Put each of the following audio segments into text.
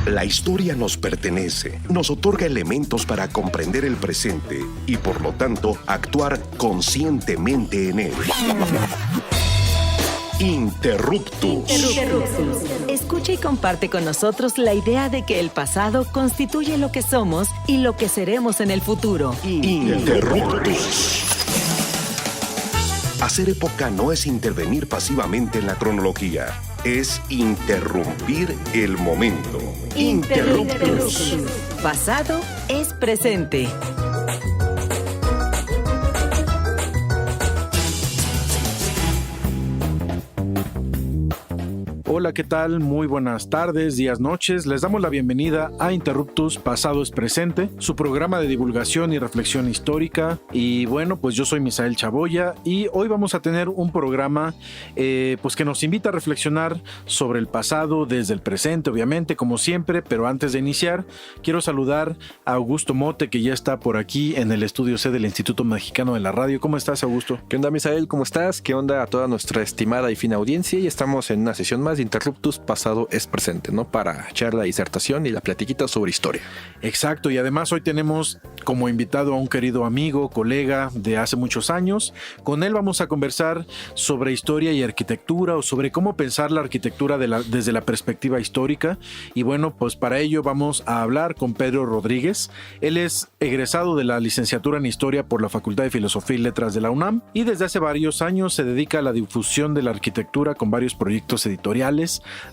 La historia nos pertenece, nos otorga elementos para comprender el presente y, por lo tanto, actuar conscientemente en él. Interruptus. Escucha y comparte con nosotros la idea de que el pasado constituye lo que somos y lo que seremos en el futuro. Interruptus. Hacer época no es intervenir pasivamente en la cronología, es interrumpir el momento. Interruptus. Pasado es presente. Hola, ¿qué tal? Muy buenas tardes, días, noches. Les damos la bienvenida a Interruptus, Pasado es Presente, su programa de divulgación y reflexión histórica. Y bueno, pues yo soy Misael Chaboya y hoy vamos a tener un programa pues que nos invita a reflexionar sobre el pasado desde el presente, obviamente, como siempre. Pero antes de iniciar, quiero saludar a Augusto Mote, que ya está por aquí en el estudio C del Instituto Mexicano de la Radio. ¿Cómo estás, Augusto? ¿Qué onda, Misael? ¿Cómo estás? ¿Qué onda a toda nuestra estimada y fina audiencia? Y estamos en una sesión más de Interruptus, Pasado es Presente, ¿no? Para echar la disertación y la platiquita sobre historia. Exacto, y además hoy tenemos como invitado a un querido amigo, colega de hace muchos años. Con él vamos a conversar sobre historia y arquitectura, o sobre cómo pensar la arquitectura desde la perspectiva histórica. Y bueno, pues para ello vamos a hablar con Pedro Rodríguez. Él es egresado de la licenciatura en Historia por la Facultad de Filosofía y Letras de la UNAM y desde hace varios años se dedica a la difusión de la arquitectura con varios proyectos editoriales.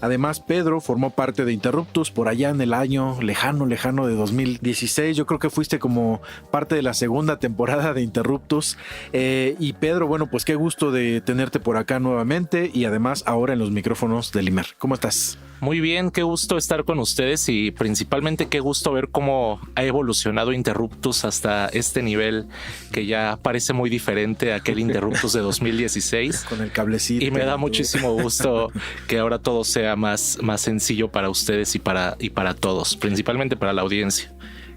Además, Pedro formó parte de Interruptus por allá en el año lejano de 2016. Yo creo que fuiste como parte de la segunda temporada de Interruptus. Y Pedro, bueno, pues qué gusto de tenerte por acá nuevamente y además ahora en los micrófonos del IMER. ¿Cómo estás? Muy bien, qué gusto estar con ustedes y principalmente qué gusto ver cómo ha evolucionado Interruptus hasta este nivel que ya parece muy diferente a aquel Interruptus de 2016. Con el cablecito. Y me da muchísimo gusto que ahora todo sea más sencillo para ustedes y para todos, principalmente para la audiencia.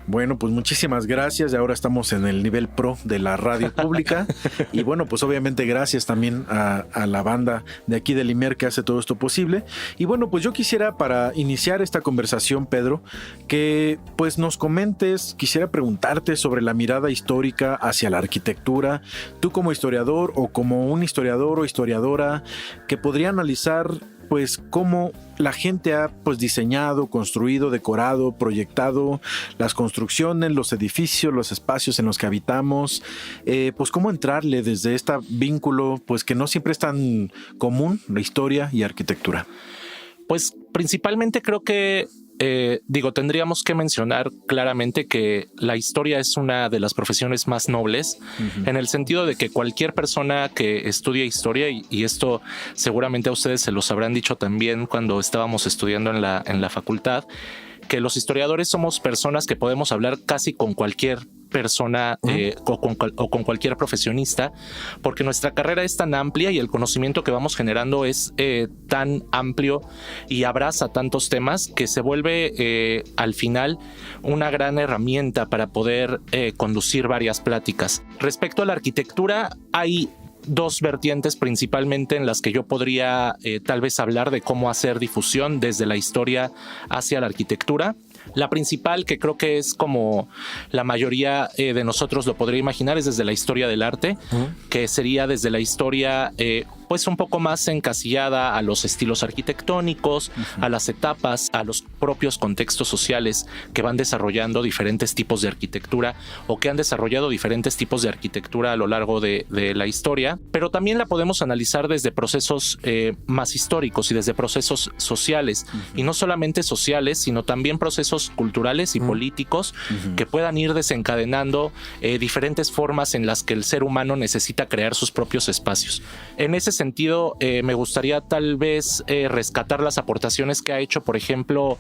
Bueno, pues muchísimas gracias. Ahora estamos en el nivel pro de la radio pública. Y bueno, pues obviamente gracias también a la banda de aquí del IMER que hace todo esto posible. Y bueno, pues yo quisiera, para iniciar esta conversación, Pedro, que pues nos comentes, quisiera preguntarte sobre la mirada histórica hacia la arquitectura. Tú como historiador o como un historiador o historiadora que podría analizar pues cómo la gente ha pues diseñado, construido, decorado, proyectado las construcciones, los edificios, los espacios en los que habitamos, pues cómo entrarle desde este vínculo pues que no siempre es tan común, la historia y arquitectura. Pues principalmente creo que tendríamos que mencionar claramente que la historia es una de las profesiones más nobles, en el sentido de que cualquier persona que estudia historia, y esto seguramente a ustedes se los habrán dicho también cuando estábamos estudiando en la facultad, que los historiadores somos personas que podemos hablar casi con cualquier persona o con cualquier profesionista, porque nuestra carrera es tan amplia y el conocimiento que vamos generando es tan amplio y abraza tantos temas que se vuelve al final una gran herramienta para poder conducir varias pláticas. Respecto a la arquitectura, hay dos vertientes principalmente en las que yo podría tal vez hablar de cómo hacer difusión desde la historia hacia la arquitectura. La principal, que creo que es como la mayoría de nosotros lo podría imaginar, es desde la historia del arte, que sería desde la historia pues un poco más encasillada a los estilos arquitectónicos, a las etapas, a los propios contextos sociales que van desarrollando diferentes tipos de arquitectura o que han desarrollado diferentes tipos de arquitectura a lo largo de la historia, pero también la podemos analizar desde procesos más históricos y desde procesos sociales, y no solamente sociales, sino también procesos culturales y políticos que puedan ir desencadenando diferentes formas en las que el ser humano necesita crear sus propios espacios. En ese sentido, me gustaría tal vez rescatar las aportaciones que ha hecho, por ejemplo,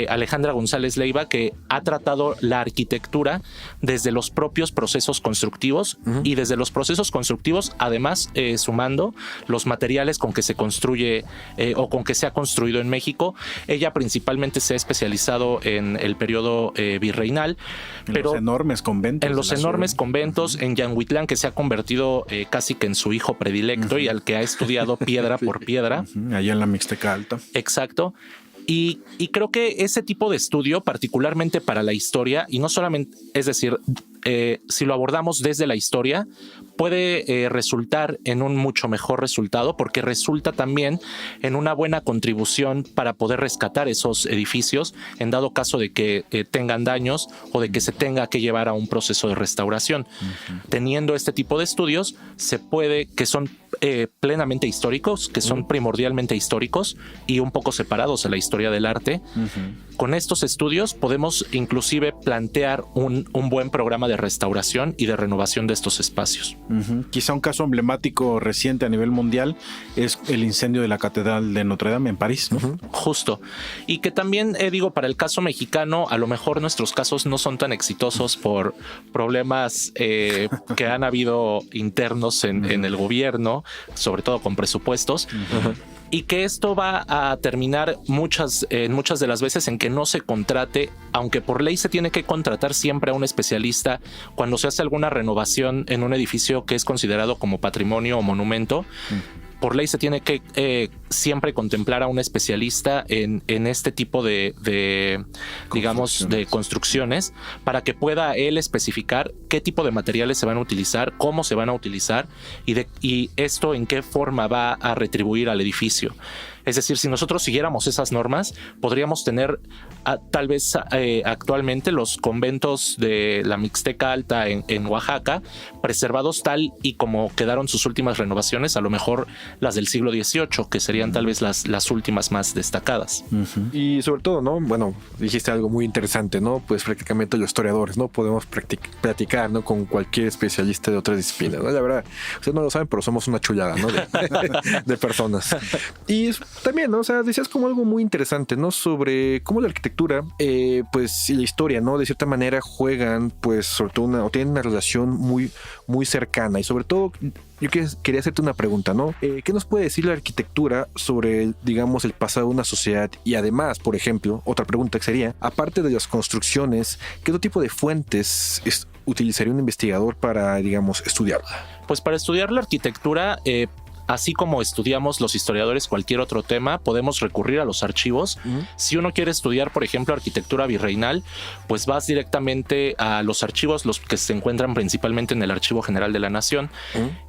Alejandra González Leiva, que ha tratado la arquitectura desde los propios procesos constructivos y desde los procesos constructivos, además sumando los materiales con que se construye o con que se ha construido en México. Ella principalmente se ha especializado en el periodo virreinal. Los enormes conventos. En los enormes conventos, en Yanguitlán, que se ha convertido casi que en su hijo predilecto y al que ha estudiado piedra por piedra. Allá en la Mixteca Alta. Exacto. Y creo que ese tipo de estudio, particularmente para la historia, y no solamente, es decir, si lo abordamos desde la historia, puede resultar en un mucho mejor resultado, porque resulta también en una buena contribución para poder rescatar esos edificios en dado caso de que tengan daños o de que se tenga que llevar a un proceso de restauración. Teniendo este tipo de estudios, se puede, que son plenamente históricos, que son primordialmente históricos y un poco separados de la historia del arte. Con estos estudios podemos inclusive plantear un buen programa de restauración y de renovación de estos espacios. Quizá un caso emblemático reciente a nivel mundial es el incendio de la Catedral de Notre Dame en París, ¿no? Justo. Y que también, digo, para el caso mexicano, a lo mejor nuestros casos no son tan exitosos por problemas que han habido internos en el gobierno, sobre todo con presupuestos. Y que esto va a terminar muchas de las veces en que no se contrate, aunque por ley se tiene que contratar siempre a un especialista cuando se hace alguna renovación en un edificio que es considerado como patrimonio o monumento. Por ley se tiene que siempre contemplar a un especialista en este tipo de digamos, de construcciones, para que pueda él especificar qué tipo de materiales se van a utilizar, cómo se van a utilizar y esto en qué forma va a retribuir al edificio. Es decir, si nosotros siguiéramos esas normas, podríamos tener tal vez actualmente los conventos de la Mixteca Alta en Oaxaca preservados tal y como quedaron sus últimas renovaciones, a lo mejor las del siglo XVIII, que serían tal vez las últimas más destacadas. Y sobre todo, ¿no? Bueno, dijiste algo muy interesante, ¿no? Pues prácticamente los historiadores, ¿no? Podemos platicar, ¿no? Con cualquier especialista de otra disciplina, ¿no? La verdad, ustedes no lo saben, pero somos una chulada, ¿no? De personas. Y también, ¿no? O sea, decías como algo muy interesante, ¿no? Sobre cómo la arquitectura, pues, y la historia, ¿no? De cierta manera juegan, pues, sobre todo o tienen una relación muy, muy cercana. Y sobre todo, yo quería hacerte una pregunta, ¿no? ¿Qué nos puede decir la arquitectura sobre, digamos, el pasado de una sociedad? Y además, por ejemplo, otra pregunta que sería, aparte de las construcciones, ¿qué otro tipo de fuentes utilizaría un investigador para, digamos, estudiarla? Pues para estudiar la arquitectura, así como estudiamos los historiadores cualquier otro tema, podemos recurrir a los archivos. Si uno quiere estudiar, por ejemplo, arquitectura virreinal, pues vas directamente a los archivos, los que se encuentran principalmente en el Archivo General de la Nación,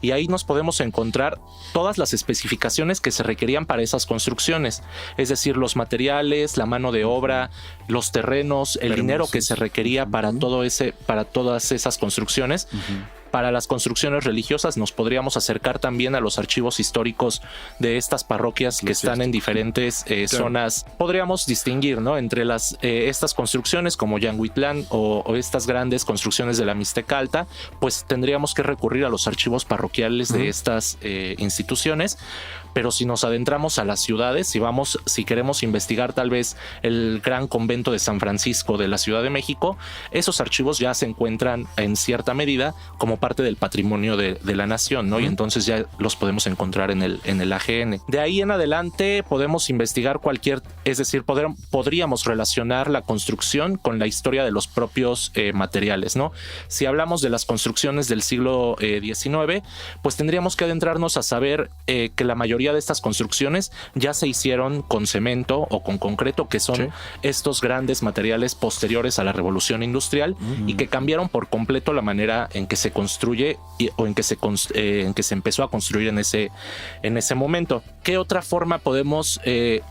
y ahí nos podemos encontrar todas las especificaciones que se requerían para esas construcciones, es decir, los materiales, la mano de obra, los terrenos, el dinero que se requería para todas esas construcciones. Para las construcciones religiosas nos podríamos acercar también a los archivos históricos de estas parroquias que están en diferentes zonas. Podríamos distinguir, ¿no? Entre estas construcciones como Yanguitlán o estas grandes construcciones de la Mixteca Alta, pues tendríamos que recurrir a los archivos parroquiales de estas instituciones. Pero si nos adentramos a las ciudades, si queremos investigar tal vez el gran convento de San Francisco de la Ciudad de México, esos archivos ya se encuentran en cierta medida como parte del patrimonio de la nación, ¿no? Y entonces ya los podemos encontrar en el AGN. De ahí en adelante podemos investigar es decir, podríamos relacionar la construcción con la historia de los propios materiales, ¿no? Si hablamos de las construcciones del siglo XIX, pues tendríamos que adentrarnos a saber que la mayoría de estas construcciones ya se hicieron con cemento o con concreto, que son estos grandes materiales posteriores a la Revolución Industrial y que cambiaron por completo la manera en que se construye o en que se empezó a construir en ese momento. ¿Qué otra forma podemos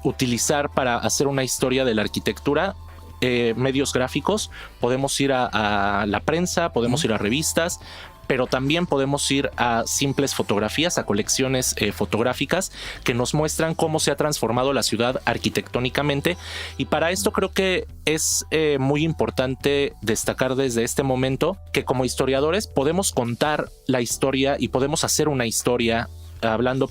utilizar para hacer una historia de la arquitectura? Medios gráficos, podemos ir a la prensa, podemos ir a revistas, pero también podemos ir a simples fotografías, a colecciones fotográficas que nos muestran cómo se ha transformado la ciudad arquitectónicamente. Y para esto creo que es muy importante destacar desde este momento que como historiadores podemos contar la historia y podemos hacer una historia hablando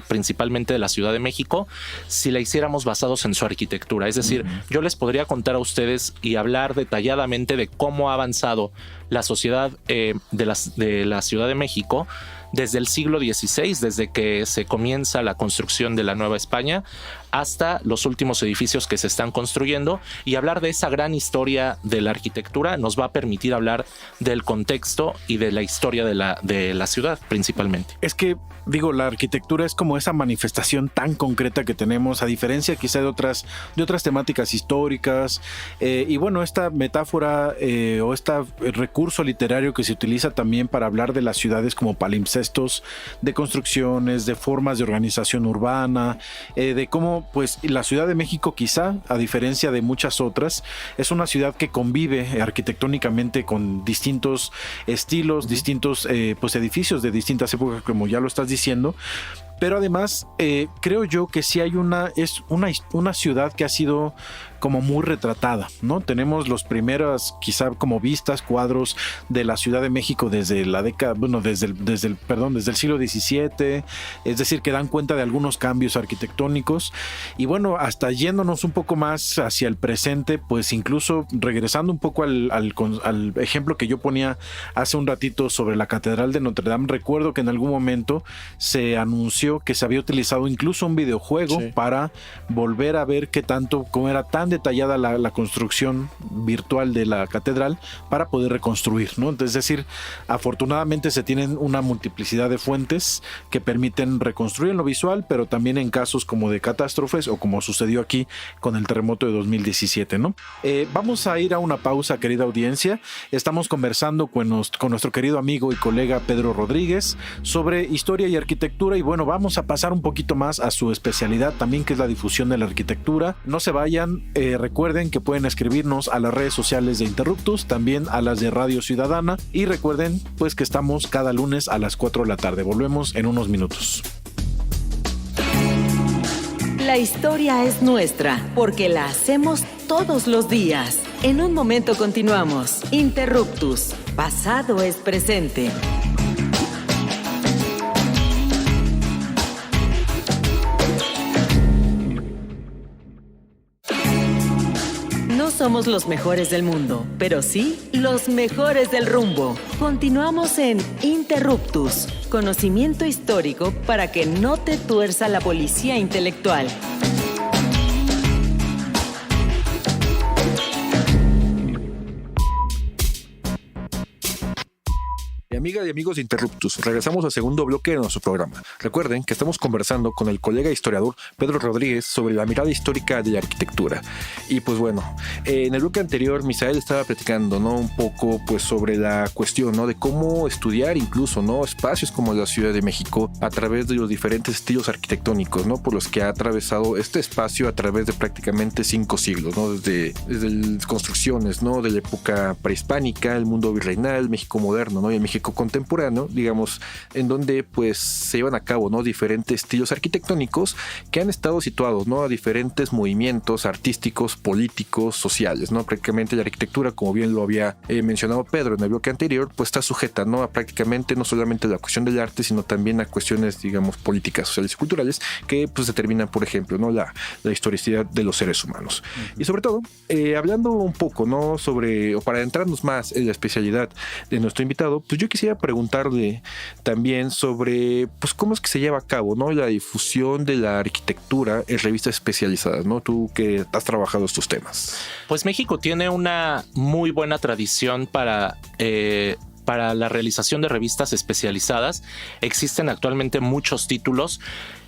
principalmente de la Ciudad de México, si la hiciéramos basados en su arquitectura. Es decir, yo les podría contar a ustedes y hablar detalladamente de cómo ha avanzado la sociedad de la Ciudad de México desde el siglo XVI, desde que se comienza la construcción de la Nueva España, hasta los últimos edificios que se están construyendo, y hablar de esa gran historia de la arquitectura nos va a permitir hablar del contexto y de la historia de la ciudad principalmente. Es que, digo, la arquitectura es como esa manifestación tan concreta que tenemos, a diferencia quizá de otras temáticas históricas, y bueno, esta metáfora o este recurso literario que se utiliza también para hablar de las ciudades como palimpsestos de construcciones, de formas de organización urbana, de cómo pues la Ciudad de México, quizá a diferencia de muchas otras, es una ciudad que convive arquitectónicamente con distintos estilos, distintos pues edificios de distintas épocas, como ya lo estás diciendo. Pero además creo yo que sí hay es una ciudad que ha sido como muy retratada, ¿no? Tenemos los primeros quizá como vistas, cuadros de la Ciudad de México desde la década, bueno, desde el siglo XVII, es decir, que dan cuenta de algunos cambios arquitectónicos, y bueno, hasta yéndonos un poco más hacia el presente, pues incluso regresando un poco al ejemplo que yo ponía hace un ratito sobre la Catedral de Notre Dame. Recuerdo que en algún momento se anunció que se había utilizado incluso un videojuego para volver a ver cómo era tan detallada la construcción virtual de la catedral para poder reconstruir, ¿no? Entonces, es decir, afortunadamente se tienen una multiplicidad de fuentes que permiten reconstruir en lo visual, pero también en casos como de catástrofes o como sucedió aquí con el terremoto de 2017, ¿no? Vamos a ir a una pausa, querida audiencia. Estamos conversando con nuestro querido amigo y colega Pedro Rodríguez sobre historia y arquitectura, y bueno, vamos a pasar un poquito más a su especialidad también, que es la difusión de la arquitectura. No se vayan, recuerden que pueden escribirnos a las redes sociales de Interruptus, también a las de Radio Ciudadana, y recuerden pues que estamos cada lunes a las 4 de la tarde. Volvemos en unos minutos. La historia es nuestra porque la hacemos todos los días. En un momento continuamos. Interruptus, pasado es presente. No somos los mejores del mundo, pero sí los mejores del rumbo. Continuamos en Interruptus, conocimiento histórico para que no te tuerza la policía intelectual. Amigas y amigos de Interruptus, regresamos al segundo bloque de nuestro programa. Recuerden que estamos conversando con el colega historiador Pedro Rodríguez sobre la mirada histórica de la arquitectura. Y pues bueno, en el bloque anterior Misael estaba platicando, ¿no?, un poco pues sobre la cuestión, ¿no?, de cómo estudiar incluso, ¿no?, espacios como la Ciudad de México a través de los diferentes estilos arquitectónicos, ¿no?, por los que ha atravesado este espacio a través de prácticamente 5 siglos, ¿no?, desde construcciones, ¿no?, de la época prehispánica, el mundo virreinal, México moderno, ¿no?, y el México contemporáneo, digamos, en donde pues se llevan a cabo, ¿no?, diferentes estilos arquitectónicos que han estado situados, ¿no?, a diferentes movimientos artísticos, políticos, sociales, ¿no? Prácticamente la arquitectura, como bien lo había mencionado Pedro en el bloque anterior, pues está sujeta, ¿no?, a prácticamente no solamente la cuestión del arte, sino también a cuestiones, digamos, políticas, sociales y culturales que pues determinan, por ejemplo, ¿no?, la historicidad de los seres humanos. Y sobre todo, hablando un poco, ¿no?, sobre, o para adentrarnos más en la especialidad de nuestro invitado, pues yo quisiera preguntarle también sobre pues cómo es que se lleva a cabo, ¿no?, la difusión de la arquitectura en revistas especializadas, ¿no? Tú que has trabajado estos temas. Pues México tiene una muy buena tradición para la realización de revistas especializadas. Existen actualmente muchos títulos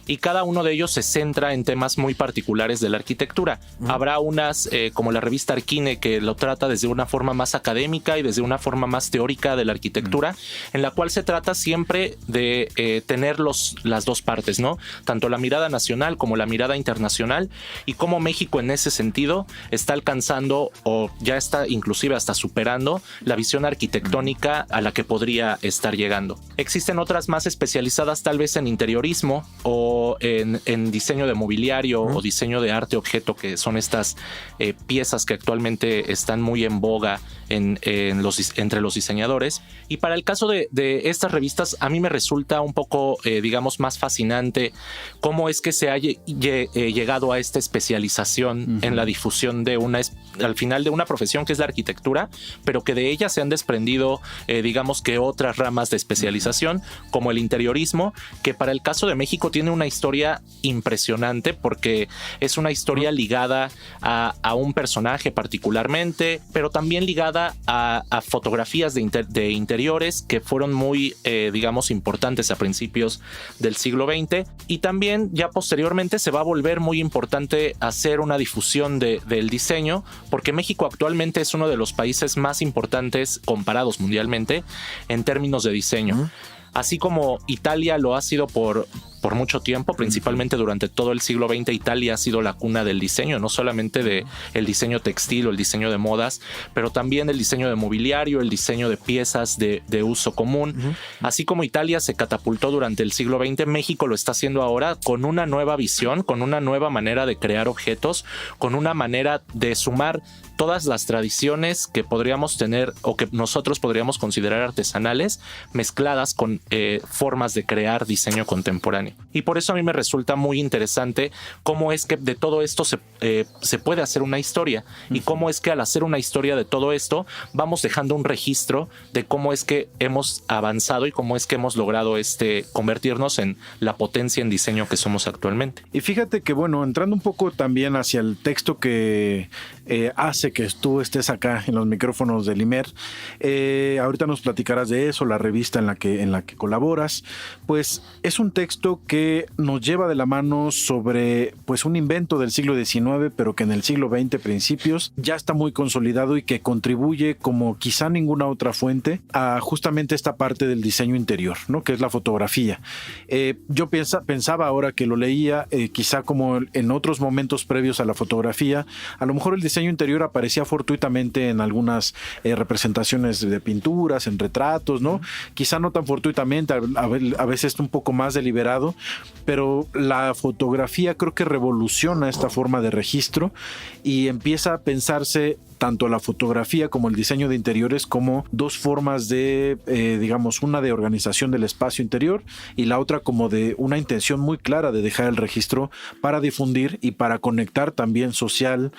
y cada uno de ellos se centra en temas muy particulares de la arquitectura. Habrá unas como la revista Arquine, que lo trata desde una forma más académica y desde una forma más teórica de la arquitectura, en la cual se trata siempre de tener las dos partes, ¿no? Tanto la mirada nacional como la mirada internacional, y cómo México en ese sentido está alcanzando o ya está inclusive hasta superando la visión arquitectónica a la que podría estar llegando. Existen otras más especializadas tal vez en interiorismo o en diseño de mobiliario o diseño de arte objeto, que son estas piezas que actualmente están muy en boga entre los diseñadores. Y para el caso de estas revistas, a mí me resulta un poco, digamos, más fascinante cómo es que se ha llegado a esta especialización en la difusión al final de una profesión que es la arquitectura, pero que de ella se han desprendido, digamos que otras ramas de especialización, como el interiorismo, que para el caso de México tiene una historia impresionante porque es una historia ligada a un personaje particularmente, pero también ligada a fotografías de interiores que fueron muy, digamos, importantes a principios del siglo XX, y también ya posteriormente se va a volver muy importante hacer una difusión del diseño, porque México actualmente es uno de los países más importantes comparados mundialmente en términos de diseño. Así como Italia lo ha sido por mucho tiempo, principalmente durante todo el siglo XX, Italia ha sido la cuna del diseño, no solamente de el diseño textil o el diseño de modas, pero también el diseño de mobiliario, el diseño de piezas de uso común. Así como Italia se catapultó durante el siglo XX, México lo está haciendo ahora con una nueva visión, con una nueva manera de crear objetos, con una manera de sumar todas las tradiciones que podríamos tener o que nosotros podríamos considerar artesanales, mezcladas con formas de crear diseño contemporáneo. Y por eso a mí me resulta muy interesante cómo es que de todo esto se puede hacer una historia, y cómo es que al hacer una historia de todo esto vamos dejando un registro de cómo es que hemos avanzado y cómo es que hemos logrado convertirnos en la potencia en diseño que somos actualmente. Y fíjate que, bueno, entrando un poco también hacia el texto que hace que tú estés acá en los micrófonos del IMER, ahorita nos platicarás de eso, la revista en la que colaboras, pues es un texto que nos lleva de la mano sobre pues un invento del siglo XIX, pero que en el siglo XX principios ya está muy consolidado y que contribuye como quizá ninguna otra fuente a justamente esta parte del diseño interior, ¿no? Que es la fotografía. Yo pensaba ahora que lo leía, quizá como en otros momentos previos a la fotografía, a lo mejor el diseño interior aparecía fortuitamente en algunas representaciones de pinturas, en retratos, ¿no? Quizá no tan fortuitamente, a veces un poco más deliberado, pero la fotografía creo que revoluciona esta forma de registro y empieza a pensarse tanto la fotografía como el diseño de interiores como dos formas de, digamos, una de organización del espacio interior y la otra como de una intención muy clara de dejar el registro para difundir y para conectar también social,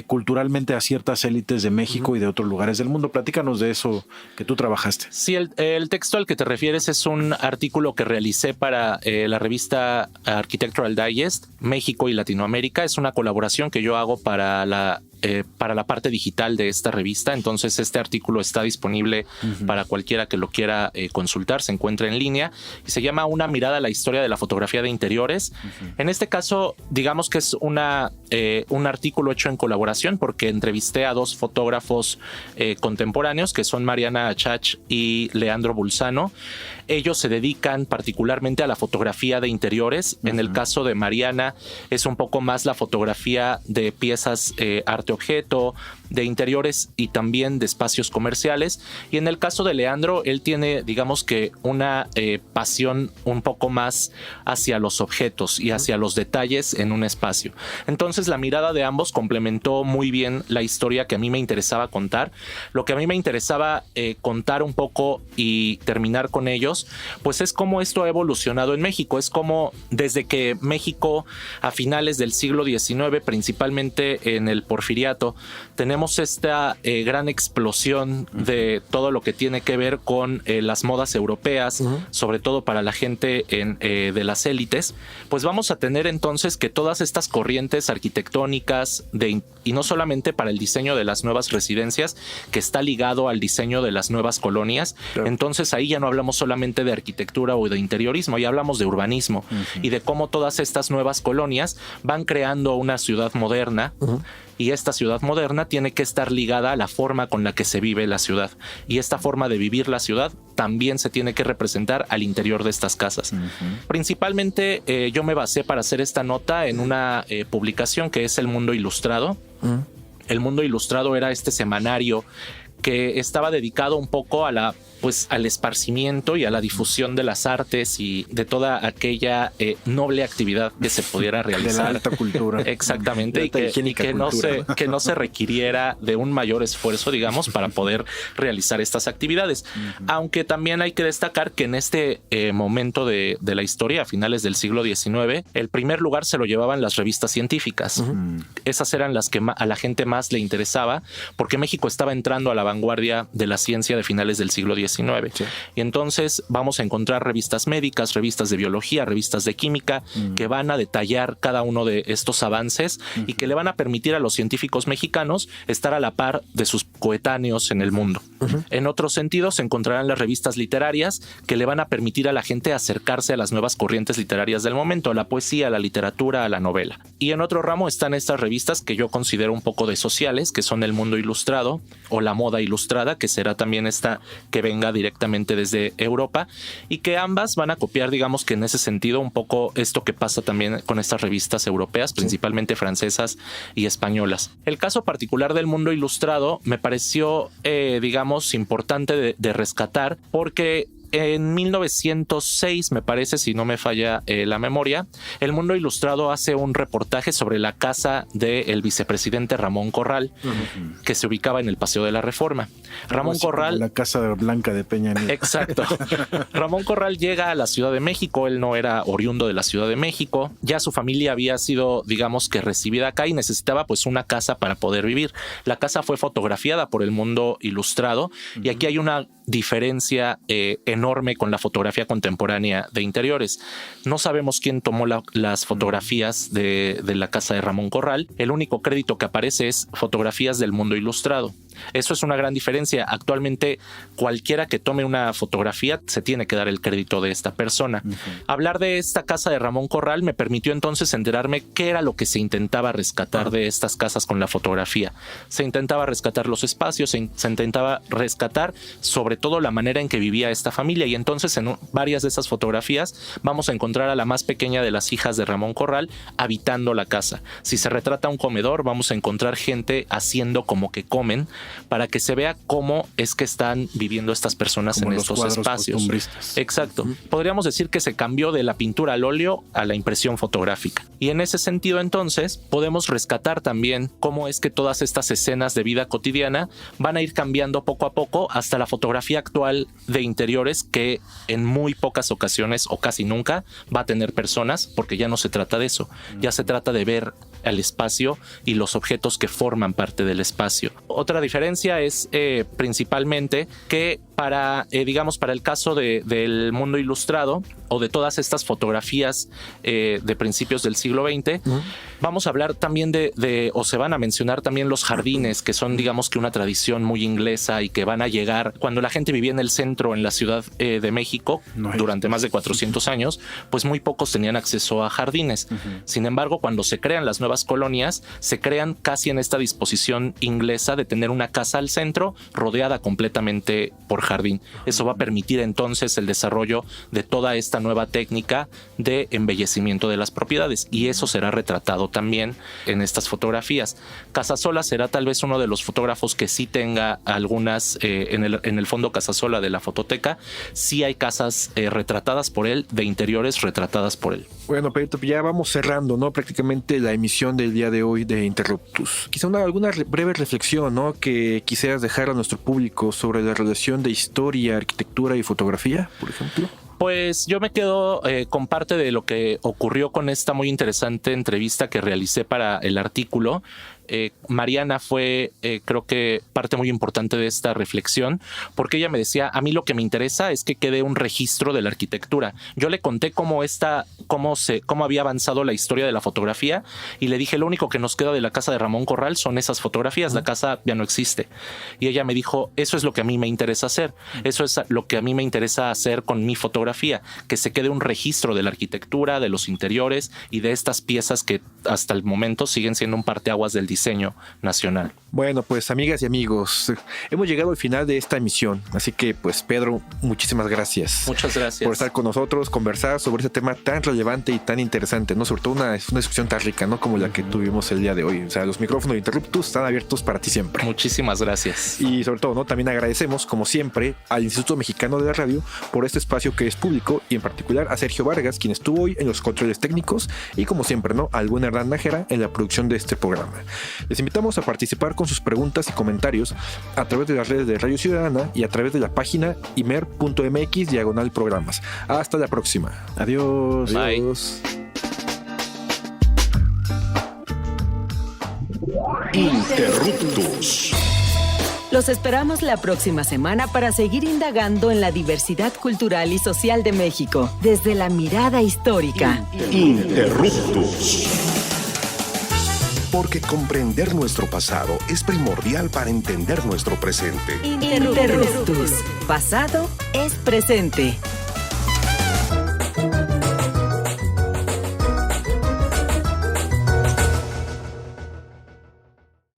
culturalmente a ciertas élites de México y de otros lugares del mundo. Platícanos de eso que tú trabajaste. Sí, el texto al que te refieres es un artículo que realicé para la revista Architectural Digest, México y Latinoamérica. Es una colaboración que yo hago para la parte digital de esta revista. Entonces este artículo está disponible para cualquiera que lo quiera consultar, se encuentra en línea y se llama Una mirada a la historia de la fotografía de interiores. En este caso, digamos que es un artículo hecho en colaboración porque entrevisté a dos fotógrafos contemporáneos que son Mariana Achach y Leandro Bulzano. Ellos se dedican particularmente a la fotografía de interiores. En el caso de Mariana es un poco más la fotografía de piezas arte objeto, de interiores y también de espacios comerciales. Y en el caso de Leandro, él tiene, digamos que una pasión un poco más hacia los objetos y hacia los detalles en un espacio. Entonces la mirada de ambos complementó muy bien la historia que a mí me interesaba contar. Lo que a mí me interesaba contar un poco y terminar con ellos, pues es cómo esto ha evolucionado en México. Es como desde que México a finales del siglo XIX, principalmente en el Porfiriato, tenemos esta gran explosión de todo lo que tiene que ver con las modas europeas, sobre todo para la gente de las élites, pues vamos a tener entonces que todas estas corrientes arquitectónicas y no solamente para el diseño de las nuevas residencias, que está ligado al diseño de las nuevas colonias. Claro. Entonces ahí ya no hablamos solamente de arquitectura o de interiorismo, ya hablamos de urbanismo y de cómo todas estas nuevas colonias van creando una ciudad moderna. Y esta ciudad moderna tiene que estar ligada a la forma con la que se vive la ciudad. Y esta forma de vivir la ciudad también se tiene que representar al interior de estas casas. Principalmente yo me basé para hacer esta nota en una publicación que es El Mundo Ilustrado. El Mundo Ilustrado era este semanario que estaba dedicado un poco al esparcimiento y a la difusión de las artes y de toda aquella noble actividad que se pudiera realizar. De la alta cultura. Exactamente. Y que no se requiriera de un mayor esfuerzo, digamos, para poder realizar estas actividades. Aunque también hay que destacar que en este momento de la historia, a finales del siglo XIX, el primer lugar se lo llevaban las revistas científicas. Esas eran las que a la gente más le interesaba, porque México estaba entrando a la vanguardia de la ciencia de finales del siglo XIX. Sí. Y entonces vamos a encontrar revistas médicas, revistas de biología, revistas de química, que van a detallar cada uno de estos avances y que le van a permitir a los científicos mexicanos estar a la par de sus coetáneos en el mundo. En otro sentido, se encontrarán las revistas literarias que le van a permitir a la gente acercarse a las nuevas corrientes literarias del momento, a la poesía, a la literatura, a la novela. Y en otro ramo están estas revistas que yo considero un poco de sociales, que son El Mundo Ilustrado o La Moda Ilustrada, que será también esta que venga directamente desde Europa, y que ambas van a copiar, digamos que en ese sentido, un poco esto que pasa también con estas revistas europeas, principalmente francesas y españolas. El caso particular del Mundo Ilustrado me pareció, digamos, importante de rescatar, porque en 1906, me parece, si no me falla la memoria, El Mundo Ilustrado hace un reportaje sobre la casa del vicepresidente Ramón Corral, que se ubicaba en el Paseo de la Reforma. Ramón Corral... La Casa Blanca de Peña Nieto. Exacto. Ramón Corral llega a la Ciudad de México, él no era oriundo de la Ciudad de México, ya su familia había sido, digamos que recibida acá y necesitaba pues una casa para poder vivir. La casa fue fotografiada por El Mundo Ilustrado y aquí hay una diferencia enorme con la fotografía contemporánea de interiores. No sabemos quién tomó las fotografías de la casa de Ramón Corral. El único crédito que aparece es fotografías del Mundo Ilustrado. Eso es una gran diferencia. Actualmente cualquiera que tome una fotografía se tiene que dar el crédito de esta persona. Hablar de esta casa de Ramón Corral me permitió entonces enterarme qué era lo que se intentaba rescatar de estas casas con la fotografía. Se intentaba rescatar los espacios, se intentaba rescatar sobre todo la manera en que vivía esta familia, y entonces en varias de esas fotografías vamos a encontrar a la más pequeña de las hijas de Ramón Corral habitando la casa. Si se retrata un comedor, vamos a encontrar gente haciendo como que comen, para que se vea cómo es que están viviendo estas personas como en estos espacios. Exacto. Podríamos decir que se cambió de la pintura al óleo a la impresión fotográfica. Y en ese sentido, entonces, podemos rescatar también cómo es que todas estas escenas de vida cotidiana van a ir cambiando poco a poco hasta la fotografía actual de interiores, que en muy pocas ocasiones o casi nunca va a tener personas, porque ya no se trata de eso. Ya se trata de ver al espacio y los objetos que forman parte del espacio. Otra diferencia es principalmente que para el caso del Mundo Ilustrado o de todas estas fotografías de principios del siglo XX, vamos a hablar también o se van a mencionar también los jardines, que son, digamos que una tradición muy inglesa y que van a llegar cuando la gente vivía en el centro, en la Ciudad de México, durante más de 400 años, pues muy pocos tenían acceso a jardines. Sin embargo, cuando se crean las nuevas colonias, se crean casi en esta disposición inglesa de tener una casa al centro rodeada completamente por jardín. Eso va a permitir entonces el desarrollo de toda esta nueva técnica de embellecimiento de las propiedades, y eso será retratado también en estas fotografías. Casasola será tal vez uno de los fotógrafos que sí tenga algunas en el fondo Casasola de la fototeca, sí hay casas retratadas por él, de interiores retratadas por él. Bueno, Pedrito, ya vamos cerrando, ¿no? Prácticamente la emisión del día de hoy de Interruptus. Quizá alguna breve reflexión, ¿no?, que quisieras dejar a nuestro público sobre la relación de historia, arquitectura y fotografía, por ejemplo. Pues yo me quedo con parte de lo que ocurrió con esta muy interesante entrevista que realicé para el artículo. Mariana fue creo que parte muy importante de esta reflexión, porque ella me decía, a mí lo que me interesa es que quede un registro de la arquitectura. Yo le conté cómo había avanzado la historia de la fotografía, y le dije, lo único que nos queda de la casa de Ramón Corral son esas fotografías, la casa ya no existe. Y ella me dijo, eso es lo que a mí me interesa hacer, eso es lo que a mí me interesa hacer con mi fotografía, que se quede un registro de la arquitectura, de los interiores y de estas piezas que hasta el momento siguen siendo un parteaguas del diseño nacional. Bueno, pues amigas y amigos, hemos llegado al final de esta emisión, así que pues Pedro, muchísimas gracias. Muchas gracias por estar con nosotros, conversar sobre este tema tan relevante y tan interesante, ¿no? Sobre todo una discusión tan rica, ¿no?, como la que tuvimos el día de hoy. O sea, los micrófonos de Interruptus están abiertos para ti siempre. Muchísimas gracias. Y sobre todo, ¿no?, también agradecemos, como siempre, al Instituto Mexicano de la Radio por este espacio que es público, y en particular a Sergio Vargas, quien estuvo hoy en los controles técnicos, y como siempre, ¿no?, al buen Hernán Nájera en la producción de este programa. Les invitamos a participar con sus preguntas y comentarios a través de las redes de Radio Ciudadana y a través de la página imer.mx/programas. Hasta la próxima. Adiós. Bye. Adiós. Interruptus. Los esperamos la próxima semana para seguir indagando en la diversidad cultural y social de México, desde la mirada histórica. Interruptus. Porque comprender nuestro pasado es primordial para entender nuestro presente. Interruptus. Pasado es presente.